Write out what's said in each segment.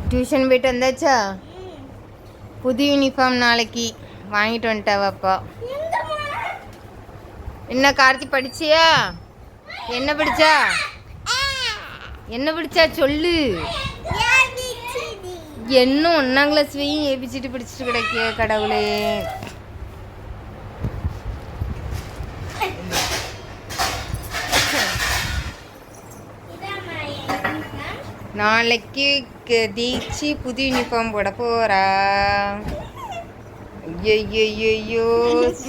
Tuition போயிட்டு வந்தாச்சா? புது யூனிஃபார்ம் நாளைக்கு வாங்கிட்டு வந்துட்டாவப்பா. என்ன கார்த்தி படிச்சியா? என்ன படிச்சா? என்ன படிச்சா சொல்லு. என்ன 1ஆம் கிளாஸ் வரையும் ஏபிசிட்டு படிச்சுட்டு கிடைக்கிய கடவுளே. நாளைக்கு தீட்சி புது யூனிஃபார்ம் போட போறா. ஐயோ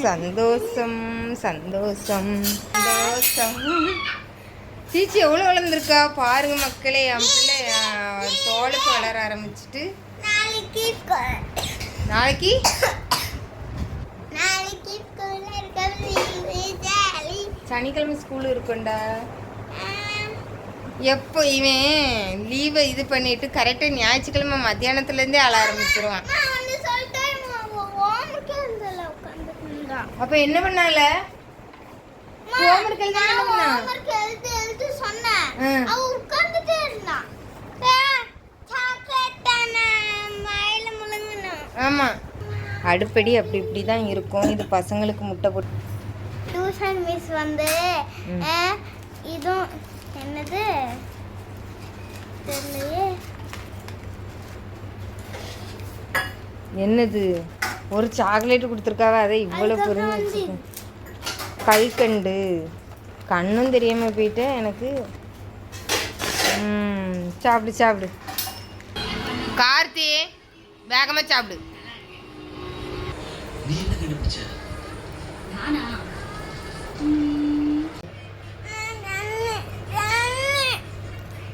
சந்தோஷம் சந்தோஷம் சந்தோஷம். தீச்சி எவ்வளோ வளர்ந்துருக்கா பாருங்க மக்களே. என் பிள்ளை தோலுக்கு வளர ஆரம்பிச்சுட்டு நாளைக்கு சனிக்கிழமை ஸ்கூல் இருக்குண்டா. எப்போ இவன் லீவை இது பண்ணிட்டு கரெக்டாக ஞாயிற்றுக்கிழமை மத்தியானத்துலேருந்தே அழ ஆரம்பிச்சிருவான். அப்ப என்ன பண்ணால? ஹோம்வொர்க் எழுத சொன்னேன். அவ உட்கார்ந்துட்டே இருந்தா. ஆமா அடுப்படி அப்படி இப்படி தான் இருக்கும். இது பசங்களுக்கு முட்டை போட்டு டியூஷன் மிஸ் வந்து இது என்னது தெரியலையே. என்னது ஒரு சாக்லேட் கொடுத்துருக்காவ. அதை இவ்வளோ புரிஞ்சு வச்சுக்கேன். கல்கண்டு கண்ணும் தெரியாம போயிட்டேன் எனக்கு. சாப்பிடு சாப்பிடு கார்த்தி, வேகமா சாப்பிடு.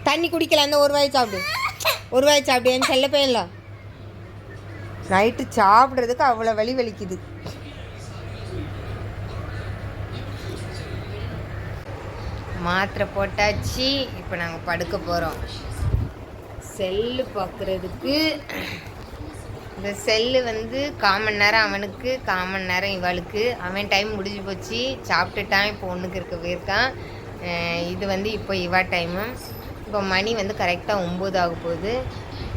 தண்ணி குடிக்கல. அந்த ஒரு வாய் சாப்பிடு, ஒரு வாய் சாப்பிடு. என் செல்ல பையன்ல நைட்டு சாப்பிட்றதுக்கு அவ்வளோ வலி வலிக்குது. மாத்திரை போட்டாச்சு. இப்போ நாங்கள் படுக்க போகிறோம். செல்லு பார்க்குறதுக்கு இந்த செல்லு வந்து 1/4 மணி நேரம் அவனுக்கு, 1/4 மணி நேரம் இவளுக்கு. அவன் டைம் முடிஞ்சு போச்சு, சாப்பிட்டுட்டான். இப்போ ஒன்றுக்கு இருக்க போயிருக்கான். இது வந்து இப்போ இவா டைமு. இப்போ மணி வந்து கரெக்டாக 9 ஆக போகுது.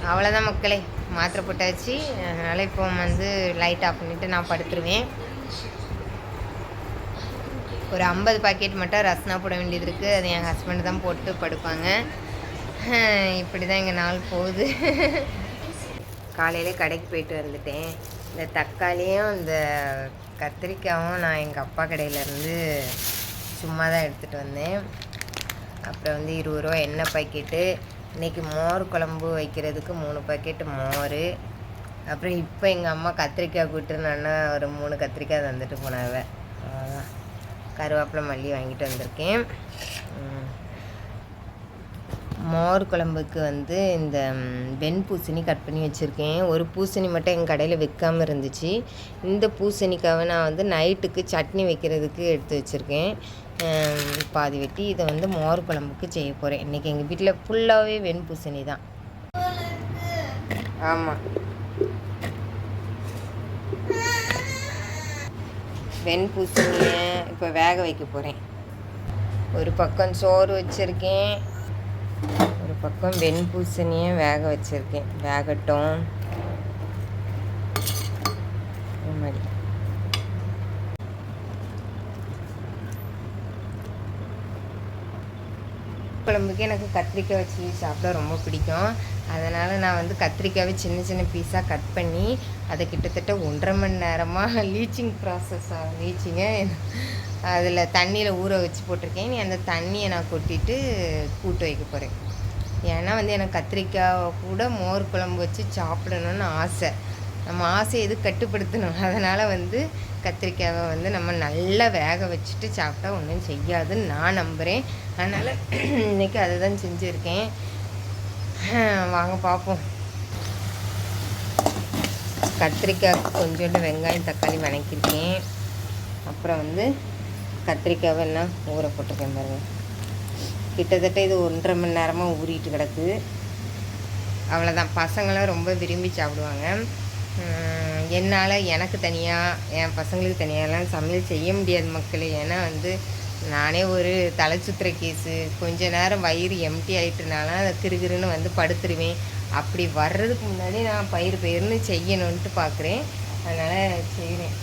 அவ்வளோதான் மக்களே, மாத்திரை போட்டாச்சு. அதனால் இப்போ வந்து லைட் ஆஃப் பண்ணிவிட்டு நான் படுத்துருவேன். ஒரு 50 பாக்கெட் மட்டும் ரஸ்னா போட வேண்டியது இருக்குது. அது என் ஹஸ்பண்டு தான் போட்டு படுப்பாங்க. இப்படி தான் எங்கள் நாள் போகுது. காலையிலே கடைக்கு போயிட்டு வந்துட்டேன். இந்த தக்காளியும் இந்த கத்திரிக்காயும் நான் எங்கள் அப்பா கடையிலேருந்து சும்மா தான் எடுத்துகிட்டு வந்தேன். அப்புறம் வந்து 20 ரூபா எண்ணெய் பாக்கெட்டு. இன்றைக்கி மோர் குழம்பு வைக்கிறதுக்கு 3 பாக்கெட்டு மோர். அப்புறம் இப்போ எங்கள் அம்மா கத்திரிக்காய் கூட்டுனான்னா ஒரு 3 கத்திரிக்காய் தந்துட்டு போனாவ. அவ்வளோதான். கருவேப்பிலை மல்லி வாங்கிட்டு வந்திருக்கேன். மோர் குழம்புக்கு வந்து இந்த வெண்பூசணி கட் பண்ணி வச்சுருக்கேன். ஒரு பூசணி மட்டும் எங்கள் கடையில் விற்காமல் இருந்துச்சு. இந்த பூசணிக்காவை நான் வந்து நைட்டுக்கு சட்னி வைக்கிறதுக்கு எடுத்து வச்சுருக்கேன். பாதி வெட்டி இதை வந்து மோர் குழம்புக்கு செய்ய போகிறேன். இன்றைக்கி எங்கள் வீட்டில் ஃபுல்லாகவே வெண்பூசணி தான். ஆமாம், வெண்பூசணியை இப்போ வேக வைக்க போகிறேன். ஒரு பக்கம் சோறு வச்சுருக்கேன், ஒரு பக்கம் வெண்பூசணியை வேக வச்சுருக்கேன். வேகட்டும். மாதிரி குழம்புக்கு எனக்கு கத்திரிக்காய் வச்சு சாப்பிட ரொம்ப பிடிக்கும். அதனால் நான் வந்து கத்திரிக்காயை சின்ன சின்ன பீஸாக கட் பண்ணி அதை கிட்டத்தட்ட 1.5 மணி நேரமாக லீச்சிங் ப்ராசஸ்ஸாக லீச்சிங்க அதில் தண்ணியில் ஊற வச்சு போட்டிருக்கேன். நீ அந்த தண்ணியை நான் கொட்டிட்டு கூட்டு வைக்க போகிறேன். ஏன்னா வந்து எனக்கு கத்திரிக்காய் கூட மோர் குழம்பு வச்சு சாப்பிடணுன்னு ஆசை. நம்ம ஆசை எது கட்டுப்படுத்தணும். அதனால் வந்து கத்திரிக்காயை வந்து நம்ம நல்லா வேக வச்சுட்டு சாப்பிட்டா ஒன்றும் செய்யாதுன்னு நான் நம்புகிறேன். அதனால் இன்றைக்கி அதை தான் செஞ்சுருக்கேன். வாங்க பார்ப்போம். கத்திரிக்காய்க்கு கொஞ்சோண்டு வெங்காயம் தக்காளி வதக்கியிருக்கேன். அப்புறம் வந்து கத்திரிக்காவை எல்லாம் ஊற போட்டிருக்கேன் பாருங்க. கிட்டத்தட்ட இது 1.5 மணி நேரமாக ஊறிட்டு கிடக்கு. அவ்வளோதான். பசங்களாம் ரொம்ப விரும்பி சாப்பிடுவாங்க. என்னால் எனக்கு தனியாக என் பசங்களுக்கு தனியாகலாம் சமையல் செய்ய முடியாது மக்களே. ஏன்னா வந்து நானே ஒரு தலை சுற்றுற கேஸு, கொஞ்ச நேரம் வயிறு எம்டி ஆகிட்டுனால அதை கிருகிருன்னு வந்து படுத்துருவேன். அப்படி வர்றதுக்கு முன்னாடி நான் பயிர்னு செய்யணுன்ட்டு பார்க்குறேன். அதனால் செய்கிறேன்.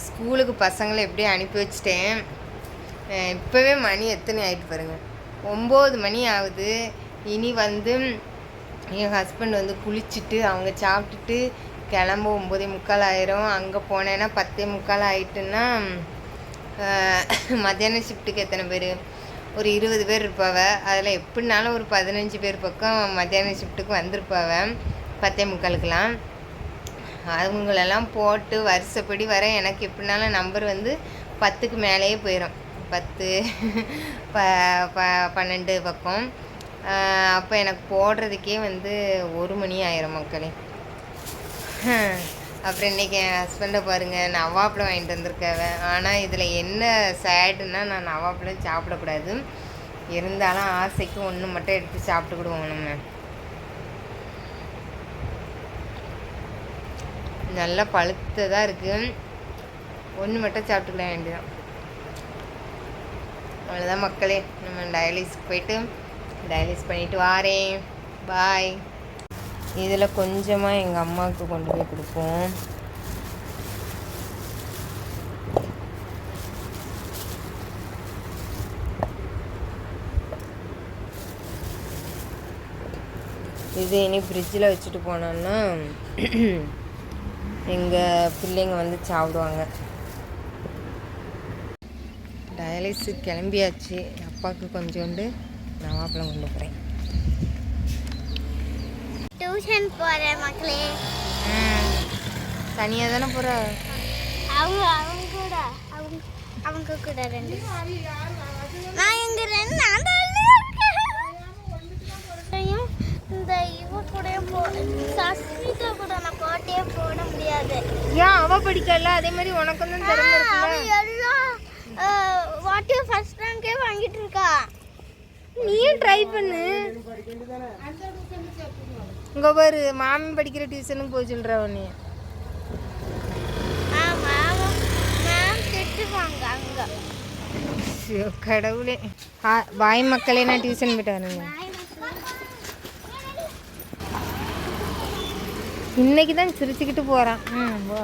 ஸ்கூலுக்கு பசங்களை எப்படியே அனுப்பி வச்சிட்டேன். இப்போவே மணி எத்தனை ஆகிட்டு பாருங்கள், 9 மணி ஆகுது. இனி வந்து என் ஹஸ்பண்ட் வந்து குளிச்சுட்டு அவங்க சாப்பிட்டுட்டு கிளம்ப 9:45 ஆயிரும். அங்கே போனேன்னா 10:45 ஆகிட்டுன்னா மத்தியான ஷிஃப்ட்டுக்கு எத்தனை பேர், ஒரு 20 பேர் இருப்பாவ. அதில் எப்படினாலும் ஒரு 15 பேர் பக்கம் மத்தியான ஷிஃப்ட்டுக்கு வந்திருப்பாவ 10:45க்கெலாம். அவங்களெல்லாம் போட்டு வருஷப்படி வர எனக்கு எப்படினாலும் நம்பர் வந்து 10க்கு மேலேயே போயிடும். 10 12 பக்கம். அப்போ எனக்கு போடுறதுக்கே வந்து 1 மணி ஆயிரும் மக்களே. அப்புறம் இன்றைக்கி என் ஹஸ்பண்டை பாருங்கள், நவாப்பழம் வாங்கிட்டு வந்திருக்காவ. ஆனால் இதில் என்ன சேடுன்னா, நான் நவாப்பழம் சாப்பிடக்கூடாது, இருந்தாலும் ஆசைக்கு ஒன்று மட்டும் எடுத்து சாப்பிட்டுக்கிடுவோம். நம்ம நல்லா பழுத்ததாக இருக்குது, ஒன்று மட்டும் சாப்பிட்டுக்கலாம் வேண்டியதான். அவ்வளோதான் மக்களே, நம்ம டயாலிஸ்க்கு போயிட்டு டயாலிஸ் பண்ணிவிட்டு வாரேன். பாய். இதில் கொஞ்சமாக எங்கள் அம்மாவுக்கு கொண்டு போய் கொடுப்போம். இது இனி ஃப்ரிட்ஜில் வச்சுட்டு போனோன்னா எங்கள் பிள்ளைங்க வந்து சாப்பிடுவாங்க. டயாலிஸு கிளம்பியாச்சு. அப்பாவுக்கு கொஞ்சோண்டு நவாப்பழம் கொண்டு போகிறேன். டியூஷன் போகிறேன் மக்களே. தனியாக தானே போகிற? அவங்க கூட 2 நான் எங்க 2 இந்த இவ கூட சஸ்மிதா கூட நான் போட்டே போட முடியாது. ஏன்? அவ படிக்கல, அதே மாதிரி உனக்கு வந்து திறமை இருக்குல்ல. எல்லாம் வாட் ஃபர்ஸ்ட் ரேங்கே வாங்கிட்டு இருக்கா. நீயும் ட்ரை பண்ணு. இங்க பாரு, மாமி படிக்கிற டியூஷனுக்கு போய் சொல்ற உடனே. ஆமா மேம் திட்டுவாங்க அங்க. கடவுளே. பாய் மக்களே, நான் டியூஷன் போயிட்டு வரேங்க. இன்னைக்கு தான் சிரிச்சுக்கிட்டு போகிறான். போ.